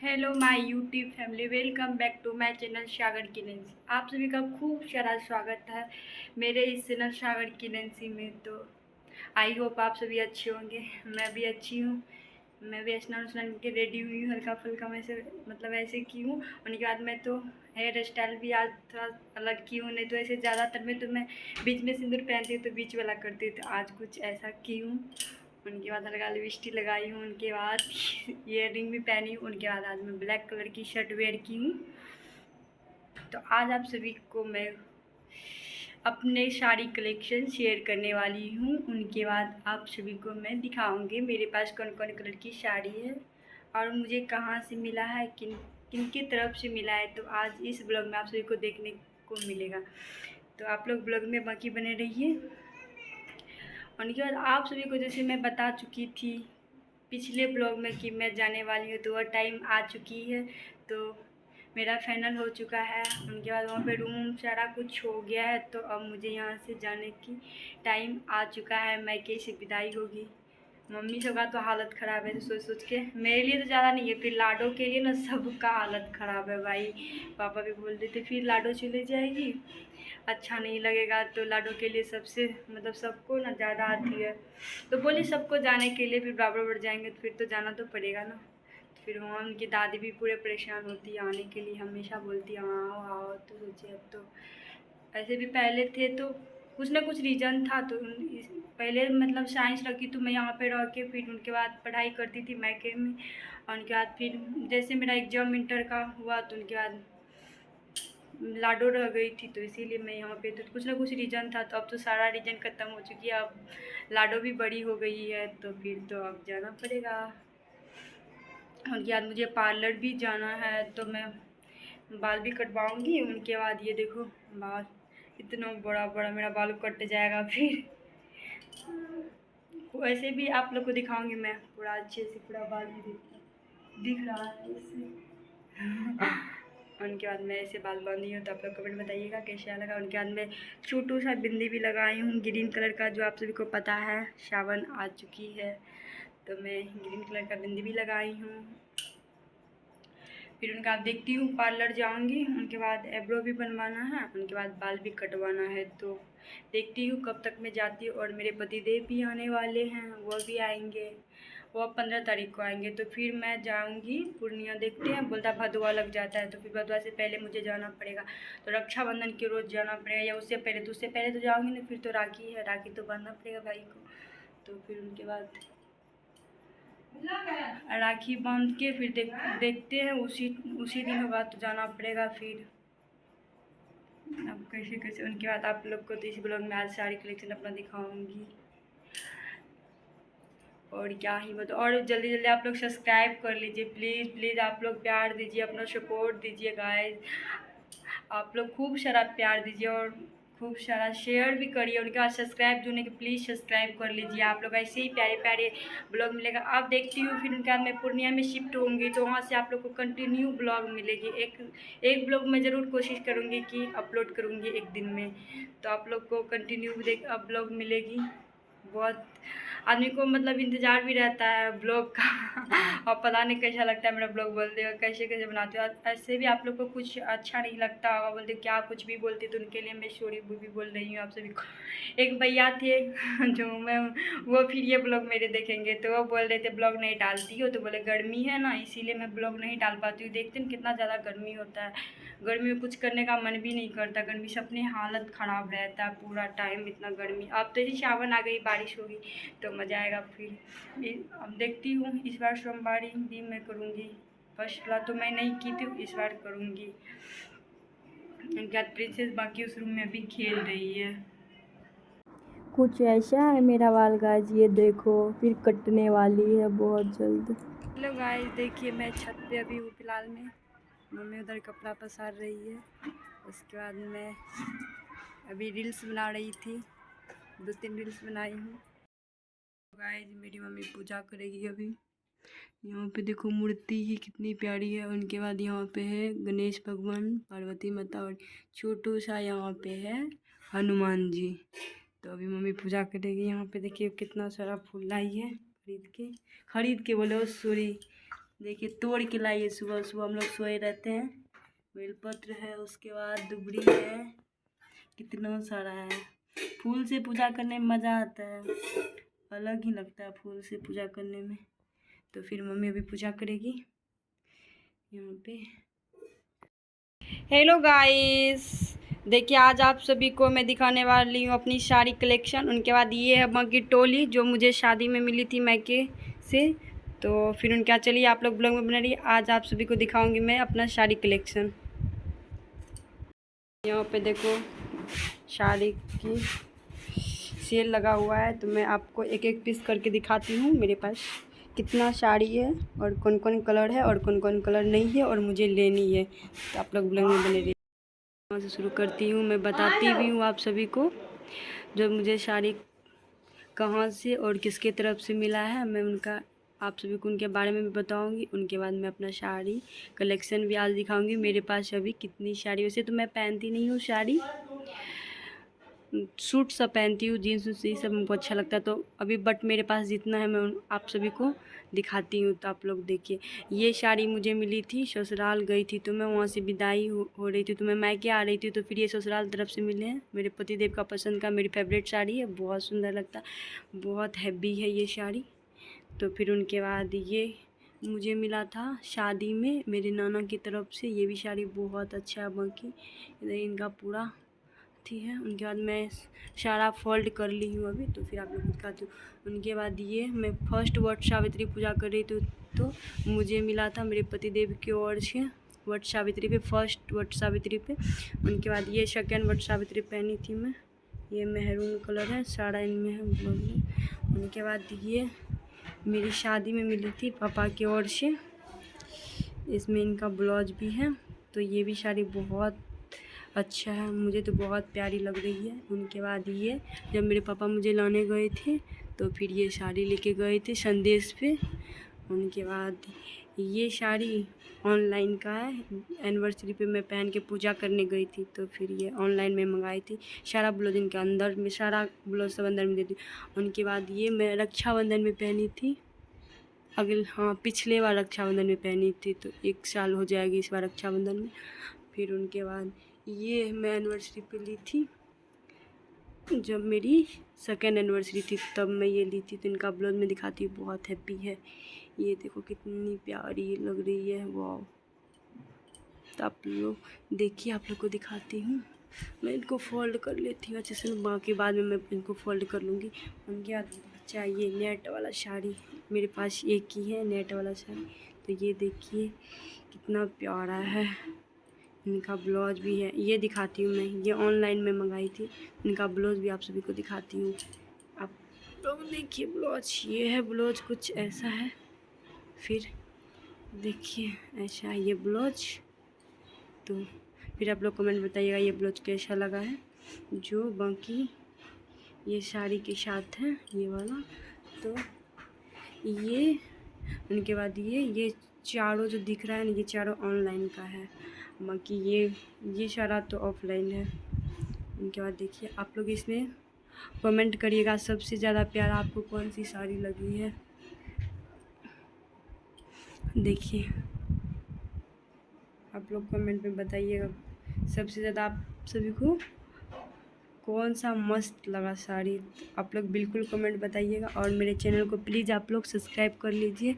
Hello my YouTube family, welcome back to my channel Sagar की Nancy. आप सभी का खूब सारा स्वागत है मेरे इस चैनल सागर की नैन्सी में। तो आई होप आप सभी अच्छे होंगे। मैं भी अच्छी हूँ। मैं भी स्नान उस्नान के रेडी हुई हूँ, हल्का फुल्का मैं से मतलब ऐसे की हूँ। उनके बाद मैं तो हेयर स्टाइल भी आज थोड़ा अलग की हूँ, नहीं तो ऐसे ज़्यादातर में तो मैं बीच में सिंदूर पहनती हूँ तो बीच वाला करती हूँ, तो आज कुछ ऐसा की हूँ। उनके बाद हल्का लिपस्टिक लगाई हूँ, उनके बाद ईयर रिंग भी पहनी हूँ। उनके बाद आज मैं ब्लैक कलर की शर्ट वेयर की हूँ। तो आज आप सभी को मैं अपने साड़ी कलेक्शन शेयर करने वाली हूँ। उनके बाद आप सभी को मैं दिखाऊंगी मेरे पास कौन कौन कलर की साड़ी है और मुझे कहाँ से मिला है, किन किन की तरफ से मिला है। तो आज इस ब्लॉग में आप सभी को देखने को मिलेगा, तो आप लोग ब्लॉग में बाकी बने रहिए। उनके बाद आप सभी को जैसे मैं बता चुकी थी पिछले ब्लॉग में कि मैं जाने वाली हूँ, तो वह टाइम आ चुकी है। तो मेरा फाइनल हो चुका है। उनके बाद वहाँ पे रूम सारा कुछ हो गया है, तो अब मुझे यहाँ से जाने की टाइम आ चुका है। मैके से विदाई होगी। मम्मी सबका तो हालत ख़राब है, तो सोच सोच के मेरे लिए तो ज़्यादा नहीं है, फिर लाडो के लिए ना सबका हालत ख़राब है भाई। पापा भी बोल देते फिर लाडो चले जाएगी, अच्छा नहीं लगेगा। तो लाडो के लिए सबसे मतलब सबको ना ज़्यादा आती है, तो बोली सबको जाने के लिए फिर बराबर बढ़ जाएंगे, तो फिर तो जाना तो पड़ेगा ना। तो फिर वहाँ उनकी दादी भी पूरे परेशान होती है आने के लिए, हमेशा बोलती है आओ आओ। तो सोचिए अब तो ऐसे भी पहले थे तो कुछ ना कुछ रीज़न था। तो पहले मतलब साइंस रखी तो मैं यहाँ पे रह के फिर उनके बाद पढ़ाई करती थी मैके में। और उनके बाद फिर जैसे मेरा एग्ज़ाम इंटर का हुआ तो उनके बाद लाडो रह गई थी, तो इसीलिए मैं यहाँ पे। तो कुछ ना कुछ रीज़न था, तो अब तो सारा रीज़न ख़त्म हो चुकी है। अब लाडो भी बड़ी हो गई है, तो फिर तो अब जाना पड़ेगा। और यार मुझे पार्लर भी जाना है, तो मैं बाल भी कटवाऊँगी। उनके बाद ये देखो बाल इतना बड़ा बड़ा मेरा बाल कट जाएगा फिर। वैसे भी आप लोग को दिखाऊंगी मैं पूरा अच्छे से, पूरा बाल भी दिख रहा है इससे। उनके बाद मैं ऐसे बाल बांधी हूँ, तो आप लोग कमेंट बताइएगा कैसा लगा। उनके बाद मैं छोटू सा बिंदी भी लगाई हूँ ग्रीन कलर का, जो आप सभी को पता है सावन आ चुकी है, तो मैं ग्रीन कलर का बिंदी भी लगाई हूँ। फिर उनका देखती हूँ पार्लर जाऊँगी, उनके बाद एब्रो भी बनवाना है, उनके बाद बाल भी कटवाना है। तो देखती हूँ कब तक मैं जाती हूँ। और मेरे पतिदेव भी आने वाले हैं, वो भी आएंगे। वो 15 तारीख को आएंगे, तो फिर मैं जाऊँगी पूर्णिया। देखते हैं, बोलता भदवा लग जाता है, तो फिर भदवा से पहले मुझे जाना पड़ेगा। तो रक्षाबंधन के रोज़ जाना पड़ेगा या उससे पहले। तो उससे पहले तो जाऊँगी ना, फिर तो राखी है, राखी तो बांधना पड़ेगा भाई को। तो फिर उनके बाद राखी बांध के फिर देखते हैं, उसी उसी दिनों बाद तो जाना पड़ेगा फिर। अब कैसे कैसे उनके बाद आप लोग को तो इस ब्लॉग में आज सारी कलेक्शन अपना दिखाऊंगी। और क्या ही बताओ। और जल्दी जल्दी आप लोग सब्सक्राइब कर लीजिए प्लीज़ प्लीज़। आप लोग प्यार दीजिए, अपना सपोर्ट दीजिए गाइस। आप लोग खूब सारा प्यार दीजिए और खूब सारा शेयर भी करिए। उनके बाद सब्सक्राइब जो नहीं कि प्लीज़ सब्सक्राइब कर लीजिए। आप लोग ऐसे ही प्यारे प्यारे ब्लॉग मिलेगा। आप देखती हूँ फिर उनके बाद मैं पूर्णिया में शिफ्ट होंगी, तो वहाँ से आप लोग को कंटिन्यू ब्लॉग मिलेगी। एक ब्लॉग मैं ज़रूर कोशिश करूँगी कि अपलोड करूँगी एक दिन में, तो आप लोग को कंटिन्यू ब्लॉग मिलेगी। बहुत आदमी को मतलब इंतज़ार भी रहता है ब्लॉग का। और पता नहीं कैसा लगता है मेरा ब्लॉग, बोलते हो कैसे कैसे बनाते हो। ऐसे भी आप लोग को कुछ अच्छा नहीं लगता होगा, बोलते क्या कुछ भी बोलती, तो उनके लिए मैं स्टोरी भी बोल रही हूँ आप सभी को। एक भैया थे जो मैं वो फिर ये ब्लॉग मेरे देखेंगे, तो वो बोल रहे थे ब्लॉग नहीं डालती हो, तो बोले गर्मी है ना इसीलिए मैं ब्लॉग नहीं डाल पाती हूँ। देखते हैं कितना ज़्यादा गर्मी होता है, गर्मी में कुछ करने का मन भी नहीं करता। गर्मी से अपनी हालत ख़राब रहता है पूरा टाइम, इतना गर्मी। अब तो जी सावन आ गई, बारिश होगी तो मज़ा आएगा फिर। अब देखती हूँ इस बार सोमवारी भी मैं करूँगी। फर्स्ट वाला तो मैं नहीं की थी, इस बार करूँगी। क्या प्रिंसेस बाकी उस रूम में भी खेल रही है। कुछ ऐसा है मेरा बाल गाइस, ये देखो फिर कटने वाली है बहुत जल्द। हेलो गाइस, देखिए मैं छत पे अभी हूँ फिलहाल में। मम्मी उधर कपड़ा पसार रही है। उसके बाद मैं अभी रील्स बना रही थी, 2-3 रील्स बनाई हूँ। गाइस मेरी मम्मी पूजा करेगी अभी। यहाँ पे देखो मूर्ति ही कितनी प्यारी है। उनके बाद यहाँ पे है गणेश भगवान, पार्वती माता और छोटू सा यहाँ पे है हनुमान जी। तो अभी मम्मी पूजा करेगी। यहाँ पे देखिए कितना सारा फूल लाई है, खरीद के बोलो सॉरी, देखिए तोड़ के लाइए, सुबह सुबह हम लोग सोए रहते हैं। बेलपत्र है, उसके बाद दुबरी है, कितना सारा है। फूल से पूजा करने में मज़ा आता है, अलग ही लगता है फूल से पूजा करने में। तो फिर मम्मी अभी पूजा करेगी यहाँ पे। हेलो गाइस, देखिए आज आप सभी को मैं दिखाने वाली हूँ अपनी साड़ी कलेक्शन। उनके बाद ये है माँ की टोली जो मुझे शादी में मिली थी मैके से। तो फिर उनके बाद चलिए आप लोग ब्लॉग में बना रही। आज आप सभी को दिखाऊंगी मैं अपना साड़ी कलेक्शन। यहाँ पे देखो साड़ी की सेल लगा हुआ है, तो मैं आपको एक एक पीस करके दिखाती हूँ मेरे पास कितना साड़ी है और कौन कौन कलर है और कौन कौन कलर नहीं है और मुझे लेनी है। तो आप लोग ब्लॉग में बने रहिए। यहाँ से शुरू करती हूँ, मैं बताती भी हूँ आप सभी को जो मुझे साड़ी कहाँ से और किसके तरफ से मिला है। मैं उनका आप सभी को उनके बारे में भी बताऊंगी। उनके बाद मैं अपना साड़ी कलेक्शन भी आज दिखाऊंगी। मेरे पास अभी कितनी साड़ी, वैसे तो मैं पहनती नहीं हूँ साड़ी, सूट सब पहनती हूँ, जीन्स उन्स ये सब हमको अच्छा लगता है। तो अभी बट मेरे पास जितना है मैं आप सभी को दिखाती हूँ। तो आप लोग देखिए, ये साड़ी मुझे मिली थी, ससुराल गई थी तो मैं वहाँ से विदाई हो रही थी, तो मैं मायके आ रही थी। तो फिर ये ससुराल तरफ से मिले हैं, मेरे पतिदेव का पसंद का, मेरी फेवरेट साड़ी है, बहुत सुंदर लगता है, बहुत हैवी है ये साड़ी। तो फिर उनके बाद ये मुझे मिला था शादी में मेरे नाना की तरफ से, ये भी साड़ी बहुत अच्छा है। बाकी इनका पूरा थी है। उनके बाद मैं सारा फोल्ड कर ली हूँ अभी, तो फिर आप लोग दिखाती हूँ। उनके बाद ये मैं फर्स्ट वट सावित्री पूजा कर रही थी, तो मुझे मिला था मेरे पतिदेव की ओर से वट सावित्री पे, फर्स्ट वट सावित्री पे। उनके बाद ये सेकेंड वट सावित्री पहनी थी मैं, ये मेहरून कलर है, सारा इनमें है ब्लाउज में। उनके बाद ये मेरी शादी में मिली थी पापा की ओर से, इसमें इनका ब्लाउज भी है। तो ये भी साड़ी बहुत अच्छा है, मुझे तो बहुत प्यारी लग रही है। उनके बाद ये जब मेरे पापा मुझे लाने गए थे तो फिर ये साड़ी लेके गए थे संदेश पे। उनके बाद ये साड़ी ऑनलाइन का है, एनिवर्सरी पे मैं पहन के पूजा करने गई थी, तो फिर ये ऑनलाइन में मंगाई थी। सारा ब्लाउज इनके अंदर में, सारा ब्लाउज सब अंदर में देती। उनके बाद ये मैं रक्षाबंधन में पहनी थी, पिछले बार रक्षाबंधन में पहनी थी, तो 1 साल हो जाएगी इस बार रक्षाबंधन में। फिर उनके बाद ये मैं एनिवर्सरी पे ली थी, जब मेरी सेकेंड एनिवर्सरी थी तब मैं ये ली थी। तो इनका ब्लाउज में दिखाती हूँ, बहुत हैप्पी है। ये देखो कितनी प्यारी लग रही है, वाह। तो आप लोग देखिए, आप लोग को दिखाती हूँ। मैं इनको फोल्ड कर लेती हूँ अच्छे से, बाकी बाद में मैं इनको फोल्ड कर लूँगी। उनके बाद चाहिए नेट वाला साड़ी, मेरे पास एक ही है नेट वाला साड़ी। तो ये देखिए कितना प्यारा है, इनका ब्लाउज भी है, ये दिखाती हूँ मैं। ये ऑनलाइन में मंगाई थी, इनका ब्लाउज भी आप सभी को दिखाती हूँ। आप लोग देखिए ब्लाउज, ये है ब्लाउज, कुछ ऐसा है। फिर देखिए ऐसा है ये ब्लाउज। तो फिर आप लोग कमेंट बताइएगा ये ब्लाउज कैसा लगा है, जो बाकी ये साड़ी के साथ है ये वाला। तो ये उनके बाद ये चारों जो दिख रहा है ना, ये चारों ऑनलाइन का है, बाकी ये सारा तो ऑफलाइन है। उनके बाद देखिए आप लोग इसमें कमेंट करिएगा सबसे ज़्यादा प्यारा आपको कौन सी साड़ी लगी है। देखिए आप लोग कमेंट में बताइएगा सबसे ज़्यादा आप सभी को कौन सा मस्त लगा साड़ी। आप लोग बिल्कुल कमेंट बताइएगा, और मेरे चैनल को प्लीज़ आप लोग सब्सक्राइब कर लीजिए।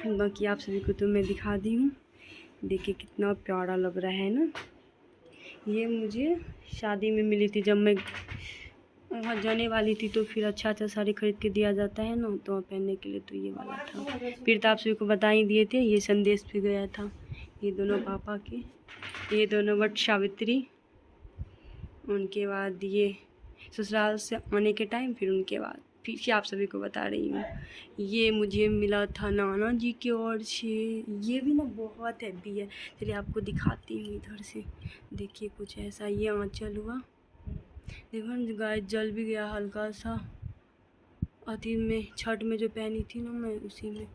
बाकी आप सभी को तो मैं दिखा दी हूँ, देखिए कितना प्यारा लग रहा है ना। ये मुझे शादी में मिली थी, जब मैं वहाँ जाने वाली थी, तो फिर अच्छा साड़ी खरीद के दिया जाता है ना, तो पहनने के लिए तो ये वाला था। फिर तो आप सभी को बता ही दिए थे, ये संदेश पे गया था, ये दोनों पापा के, ये दोनों वट सावित्री। उनके बाद ये ससुराल से आने के टाइम, फिर उनके बाद फिर से आप सभी को बता रही हूँ, ये मुझे मिला था नाना जी की ओर से। ये भी ना बहुत हैवी है, चलिए आपको दिखाती हूँ इधर से। देखिए कुछ ऐसा, ये आँचल हुआ, देखो ना गाय जल भी गया हल्का सा, अथी में छठ में जो पहनी थी ना मैं, उसी में।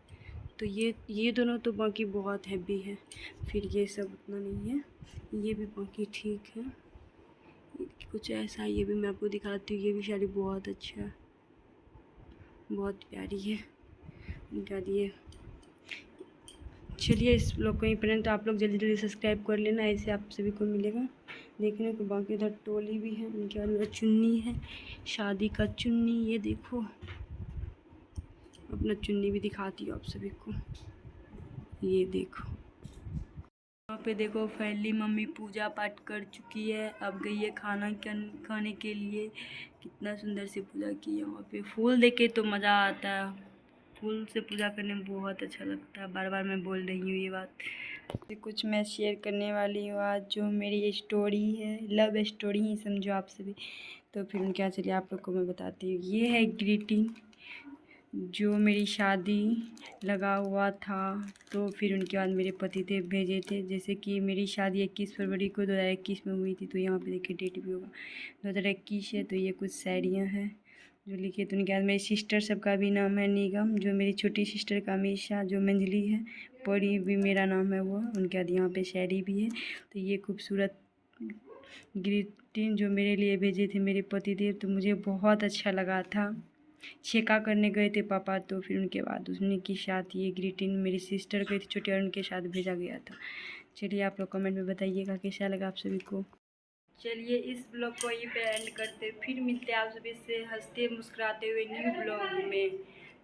तो ये दोनों तो बाकी बहुत हैवी है। फिर ये सब उतना नहीं है, ये भी बाकी ठीक है। कुछ ऐसा, ये भी मैं आपको दिखाती हूँ, ये भी साड़ी बहुत अच्छा है, बहुत प्यारी है। उनका ये चलिए इस ब्लॉग को ही पहले तो आप लोग जल्दी जल्दी सब्सक्राइब कर लेना, ऐसे आप सभी को मिलेगा देखने को। बाकी इधर टोली भी है, उनके बाद मेरा चुन्नी है, शादी का चुन्नी। ये देखो अपना चुन्नी भी दिखाती हूँ आप सभी को, ये देखो। यहाँ पे देखो फाइनली मम्मी पूजा पाठ कर चुकी है, अब गई है खाना खाने के लिए। कितना सुंदर से पूजा की है। वहाँ पे फूल देख के तो मज़ा आता है, फूल से पूजा करने में बहुत अच्छा लगता है। बार बार मैं बोल रही हूँ ये बात। कुछ मैं शेयर करने वाली हूँ आज, जो मेरी स्टोरी है, लव स्टोरी ही समझो आप सभी। तो फिर क्या, चलिए आप लोग को मैं बताती हूँ। ये है ग्रीटिंग जो मेरी शादी लगा हुआ था, तो फिर उनके बाद मेरे पतिदेव भेजे थे। जैसे कि मेरी शादी 21 फरवरी को 2021 में हुई थी, तो यहाँ पे देखिए डेट भी होगा 2021 है। तो ये कुछ शायरियाँ हैं जो लिखे। तो उनके बाद मेरी सिस्टर सबका भी नाम है निगम, जो मेरी छोटी सिस्टर का मीशा, जो मंजली है, परी भी मेरा नाम है वो। उनके बाद यहाँ पे शायरी भी है। तो ये खूबसूरत ग्रीटिंग जो मेरे लिए भेजे थे मेरे पतिदेव, तो मुझे बहुत अच्छा लगा था। छेका करने गए थे पापा, तो फिर उनके बाद उसने के साथ ये ग्रीटिंग मेरी सिस्टर गई थी छोटी, और उनके साथ भेजा गया था। चलिए आप लोग कमेंट में बताइएगा कैसा लगा आप सभी को। चलिए इस ब्लॉग को यहीं पे एंड करते, फिर मिलते हैं आप सभी से हंसते मुस्कुराते हुए न्यू ब्लॉग में।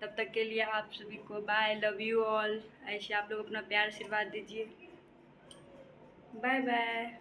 तब तक के लिए आप सभी को बाय, लव यू ऑल। ऐसे आप लोग अपना प्यार आशीर्वाद दीजिए। Bye bye.